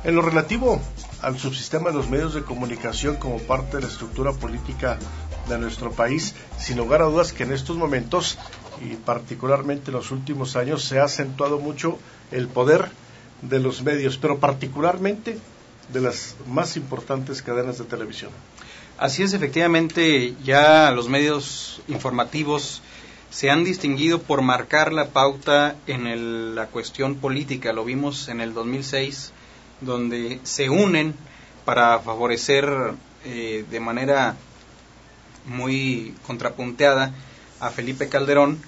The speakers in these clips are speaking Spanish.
En lo relativo al subsistema de los medios de comunicación como parte de la estructura política de nuestro país, sin lugar a dudas que en estos momentos, y particularmente en los últimos años, se ha acentuado mucho el poder de los medios, pero particularmente de las más importantes cadenas de televisión. Así es, efectivamente, ya los medios informativos se han distinguido por marcar la pauta en la cuestión política. Lo vimos en el 2006, donde se unen para favorecer de manera muy contrapunteada a Felipe Calderón,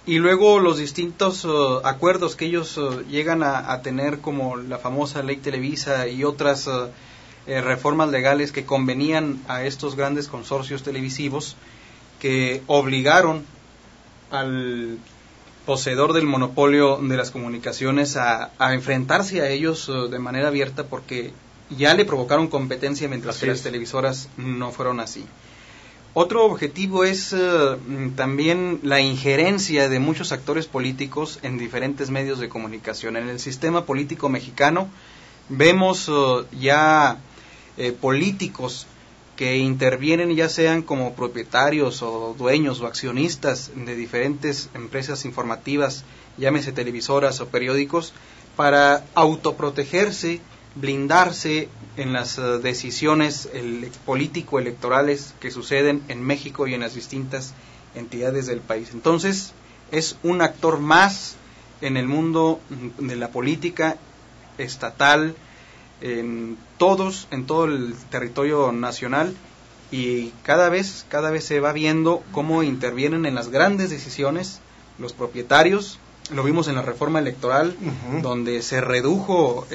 y luego los distintos acuerdos que ellos llegan a tener, como la famosa Ley Televisa y otras reformas legales que convenían a estos grandes consorcios televisivos, que obligaron al poseedor del monopolio de las comunicaciones a enfrentarse a ellos de manera abierta, porque ya le provocaron competencia, mientras que las televisoras no fueron así. Otro objetivo es también la injerencia de muchos actores políticos en diferentes medios de comunicación. En el sistema político mexicano vemos ya políticos que intervienen, ya sean como propietarios o dueños o accionistas de diferentes empresas informativas, llámese televisoras o periódicos, para autoprotegerse, blindarse en las decisiones político-electorales que suceden en México y en las distintas entidades del país. Entonces, es un actor más en el mundo de la política estatal, en todo el territorio nacional, y cada vez se va viendo cómo intervienen en las grandes decisiones los propietarios. Lo vimos en la reforma electoral, donde se redujo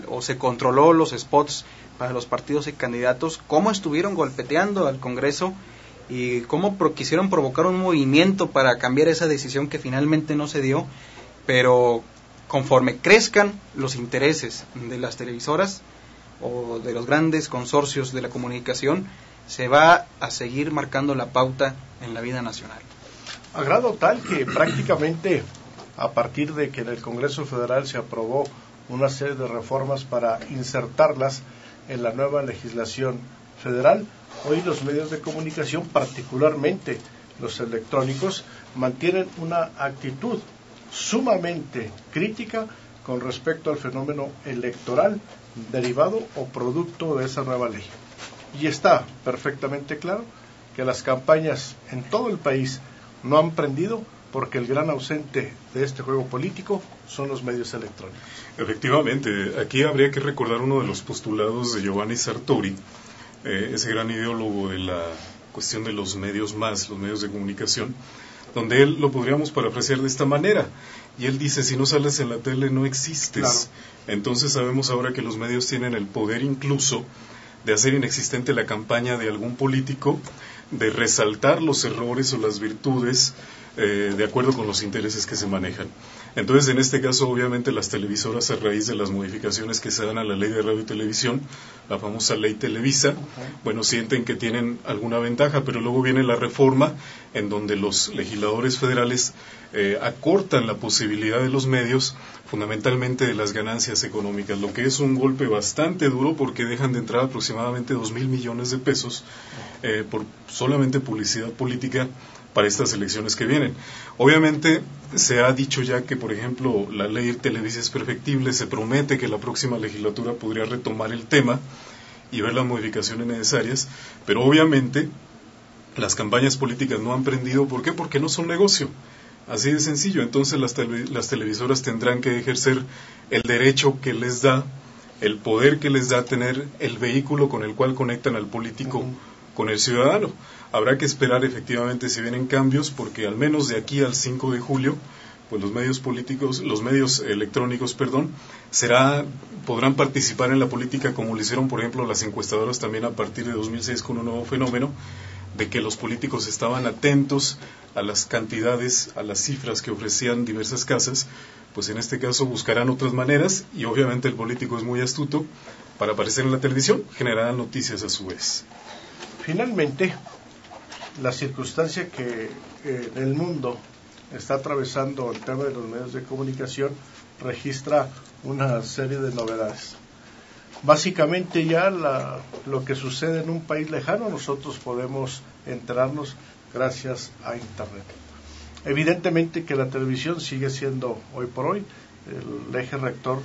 o se controló los spots para los partidos y candidatos, cómo estuvieron golpeteando al Congreso y cómo quisieron provocar un movimiento para cambiar esa decisión que finalmente no se dio. Pero conforme crezcan los intereses de las televisoras o de los grandes consorcios de la comunicación, se va a seguir marcando la pauta en la vida nacional. A grado tal que prácticamente, a partir de que en el Congreso Federal se aprobó una serie de reformas para insertarlas en la nueva legislación federal, hoy los medios de comunicación, particularmente los electrónicos, mantienen una actitud sumamente crítica con respecto al fenómeno electoral derivado o producto de esa nueva ley. Y está perfectamente claro que las campañas en todo el país no han prendido, porque el gran ausente de este juego político son los medios electrónicos. Efectivamente, aquí habría que recordar uno de los postulados de Giovanni Sartori, ese gran ideólogo de la cuestión de los medios de comunicación, donde él lo podríamos parafrasear de esta manera, y él dice: si no sales en la tele no existes. Claro. Entonces sabemos ahora que los medios tienen el poder incluso de hacer inexistente la campaña de algún político, de resaltar los errores o las virtudes de acuerdo con los intereses que se manejan. Entonces, en este caso, obviamente, las televisoras, a raíz de las modificaciones que se dan a la Ley de Radio y Televisión, la famosa Ley Televisa, bueno, sienten que tienen alguna ventaja, pero luego viene la reforma en donde los legisladores federales acortan la posibilidad de los medios, fundamentalmente de las ganancias económicas, lo que es un golpe bastante duro, porque dejan de entrar aproximadamente 2,000 millones de pesos por solamente publicidad política para estas elecciones que vienen. Obviamente se ha dicho ya que, por ejemplo, la ley Televisa es perfectible, se promete que la próxima legislatura podría retomar el tema y ver las modificaciones necesarias, pero obviamente las campañas políticas no han prendido. ¿Por qué? Porque no son negocio. Así de sencillo. Entonces las televisoras tendrán que ejercer el derecho que les da, el poder que les da tener el vehículo con el cual conectan al político con el ciudadano. Habrá que esperar efectivamente si vienen cambios, porque al menos de aquí al 5 de julio, pues los medios electrónicos, podrán participar en la política, como lo hicieron, por ejemplo, las encuestadoras también a partir de 2006, con un nuevo fenómeno de que los políticos estaban atentos a las cantidades, a las cifras que ofrecían diversas casas. Pues en este caso buscarán otras maneras, y obviamente el político es muy astuto para aparecer en la televisión, generarán noticias a su vez. Finalmente, la circunstancia que el mundo está atravesando el tema de los medios de comunicación registra una serie de novedades. Básicamente ya lo que sucede en un país lejano nosotros podemos enterarnos gracias a Internet. Evidentemente que la televisión sigue siendo hoy por hoy el eje rector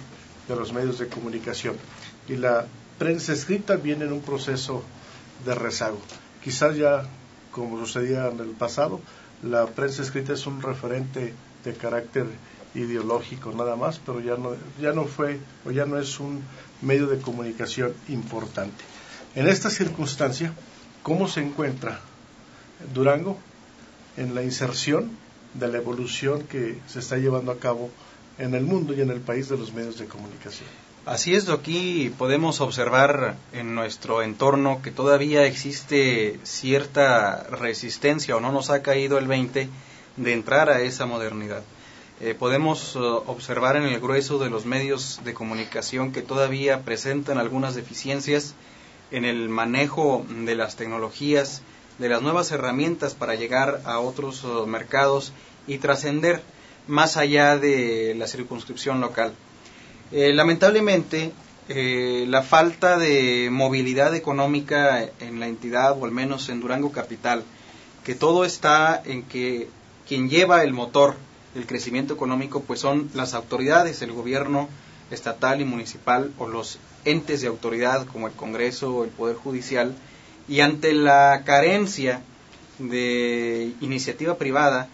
de los medios de comunicación y la prensa escrita viene en un proceso de rezago. Quizás ya, como sucedía en el pasado, la prensa escrita es un referente de carácter ideológico nada más, pero ya no es un medio de comunicación importante. En esta circunstancia, ¿cómo se encuentra Durango en la inserción de la evolución que se está llevando a cabo en el mundo y en el país de los medios de comunicación? Así es, aquí podemos observar en nuestro entorno que todavía existe cierta resistencia o no nos ha caído el 20 de entrar a esa modernidad. Podemos observar en el grueso de los medios de comunicación que todavía presentan algunas deficiencias en el manejo de las tecnologías, de las nuevas herramientas para llegar a otros mercados y trascender más allá de la circunscripción local. Lamentablemente, la falta de movilidad económica en la entidad, o al menos en Durango Capital, que todo está en que quien lleva el motor del crecimiento económico pues son las autoridades, el gobierno estatal y municipal o los entes de autoridad como el Congreso o el Poder Judicial, y ante la carencia de iniciativa privada,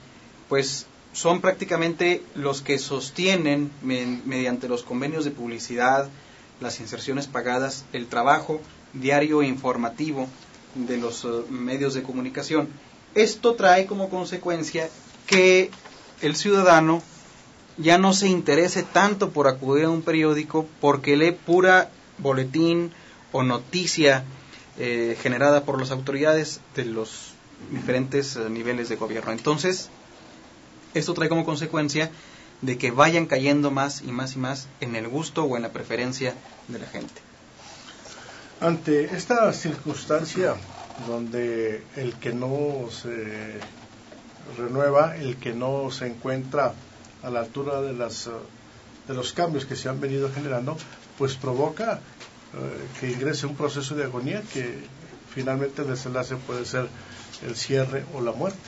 pues son prácticamente los que sostienen mediante los convenios de publicidad, las inserciones pagadas, el trabajo diario e informativo de los medios de comunicación. Esto trae como consecuencia que el ciudadano ya no se interese tanto por acudir a un periódico porque lee pura boletín o noticia generada por las autoridades de los diferentes niveles de gobierno. Entonces, esto trae como consecuencia de que vayan cayendo más y más y más en el gusto o en la preferencia de la gente. Ante esta circunstancia donde el que no se renueva, el que no se encuentra a la altura de los cambios que se han venido generando, pues provoca que ingrese un proceso de agonía que finalmente el desenlace puede ser el cierre o la muerte.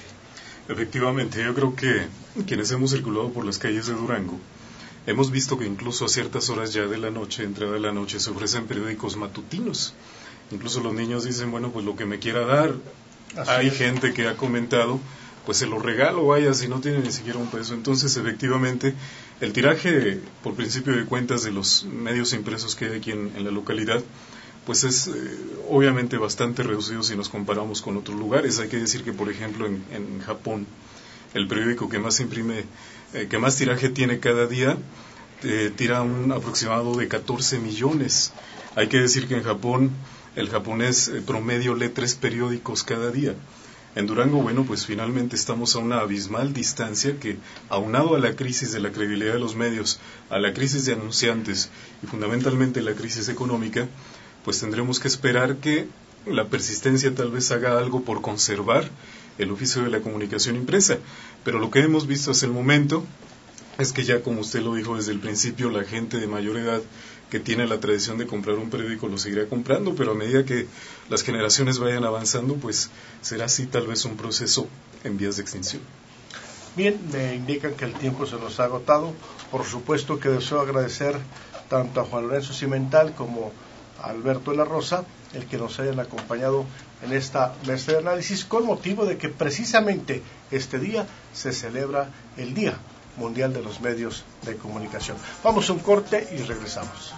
Efectivamente, yo creo que quienes hemos circulado por las calles de Durango hemos visto que incluso a ciertas horas ya de la noche, entrada de la noche, se ofrecen periódicos matutinos. Incluso los niños dicen, bueno, pues lo que me quiera dar. Hay gente que ha comentado, pues se lo regalo, vaya, si no tiene ni siquiera un peso. Entonces, efectivamente, el tiraje, por principio de cuentas, de los medios impresos que hay aquí en la localidad, pues es obviamente bastante reducido si nos comparamos con otros lugares. Hay que decir que, por ejemplo, en Japón, el periódico que más imprime, que más tiraje tiene cada día, tira un aproximado de 14 millones. Hay que decir que en Japón, el japonés promedio lee 3 periódicos cada día. En Durango, bueno, pues finalmente estamos a una abismal distancia que, aunado a la crisis de la credibilidad de los medios, a la crisis de anunciantes y fundamentalmente la crisis económica, pues tendremos que esperar que la persistencia tal vez haga algo por conservar el oficio de la comunicación impresa. Pero lo que hemos visto hasta el momento es que ya, como usted lo dijo desde el principio, la gente de mayor edad que tiene la tradición de comprar un periódico lo seguirá comprando, pero a medida que las generaciones vayan avanzando, pues será así tal vez un proceso en vías de extinción. Bien, me indican que el tiempo se nos ha agotado. Por supuesto que deseo agradecer tanto a Juan Lorenzo Cimental como a Alberto de la Rosa el que nos hayan acompañado en esta mesa de análisis con motivo de que precisamente este día se celebra el Día Mundial de los Medios de Comunicación. Vamos a un corte y regresamos.